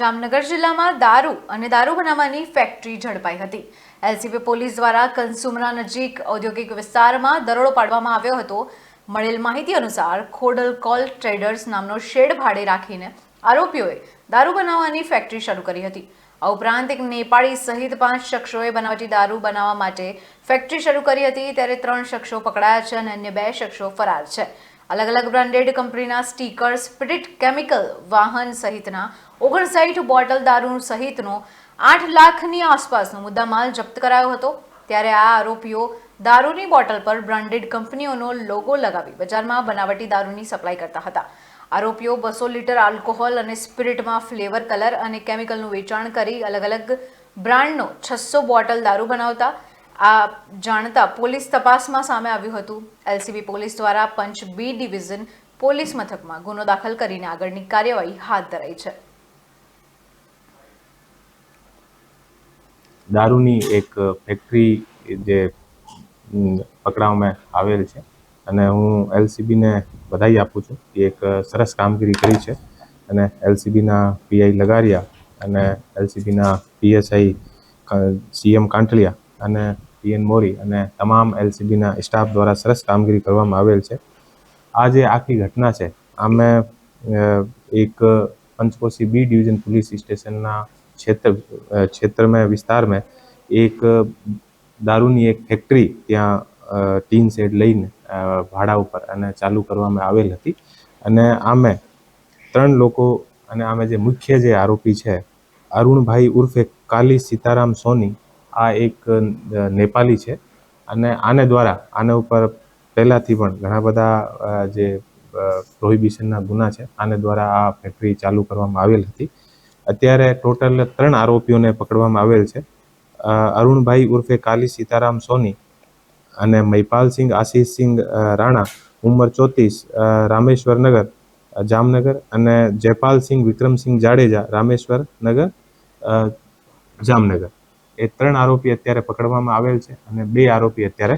જામનગર જિલ્લામાં દારૂ અને દારૂ બનાવવાની ફેક્ટરી ઝડપાઈ હતી। એલસીબી પોલીસ દ્વારા કન્સુમરા નજીક ઔદ્યોગિક વિસ્તારમાં દરોડો પાડવામાં આવ્યો હતો। મળેલ માહિતી અનુસાર ખોડલ કોલ ટ્રેડર્સ નામનો શેડ ભાડે રાખીને આરોપીઓએ દારૂ બનાવવાની ફેક્ટરી શરૂ કરી હતી। આ ઉપરાંત એક નેપાળી સહિત 5 શખ્સોએ બનાવટી દારૂ બનાવવા માટે ફેક્ટરી શરૂ કરી હતી। ત્યારે 3 શખ્સો પકડાયા છે અને અન્ય 2 શખ્સો ફરાર છે। अलग अलग ब्रांडेड कंपनीना स्टीकर, स्पिरिट केमिकल वाहन सहितना 59 बोटल दारू सहितनो 8 लाखनी आसपासनो मुद्दामाल जप्त करायो हतो। त्यारे आ आरोपीओ दारूनी बोटल पर ब्रांडेड कंपनीओनो लोगो लगावी बजारमां बनावटी दारूनी सप्लाय करता हता। आरोपीओ 200 लीटर आल्कोहोल अने स्पिरिटमां फ्लेवर कलर अने केमिकलनुं वेचाण करी अलग अलग ब्रांडनो 600 बोटल दारू बनावता आ जाणता पोलीस तपासमां सामे आव्युं हतुं। एलसीबी पोलीस द्वारा पंच बी डिविजन पोलीस मथकमां गुनो दाखल करीने आगळनी कार्यवाही हाथ धराई छे। दारूनी एक फैक्टरी जे पकड़वामां आवेल छे अने हूँ एलसीबी ने बधाई आपું છું કે એક સરસ કામગીરી કરી છે અને એલસીબી ના પીઆઈ લગારિયા અને એલસીબી ના પીએસઆઈ સીએમ કાંટલિયા અને પીએન મોરી અને તમામ એલસીબી ના સ્ટાફ द्वारा સરસ કામગીરી કરવામાં આવેલ છે। આ જે આખી ઘટના છે આમે એક Panchkoshi B division police station ना क्षेत्र में विस्तार में एक दारूनी एक फैक्टरी त्या टीन शेड लईने भाड़ा पर अने चालू करवामां आवेल हती अने आमे 3 लोको अने आमे जे मुख्य जे आरोपी छे अरुणभाई उर्फे काली सीताराम सोनी आ एक नेपाली छे अने आने द्वारा आने उपर पहेलाथी पण घणा बधा जे प्रोहिबिशनना गुना छे आने द्वारा आ फैक्टरी चालू करवामां आवेल हती। अत्यारे टोटल 3 आरोपीओने पकड़वामां आवेल छे। अरुणभाई उर्फे काली सीताराम सोनी अने महिपाल सिंह आशीष सिंह राणा उमर 34 रामेश्वर नगर जामनगर अने जयपाल सिंह विक्रम सिंह जाडेजा रामेश्वर नगर जामनगर ए 3 आरोपी अत्यारे पकड़वामां आवेल छे अने 2 आरोपी अत्यारे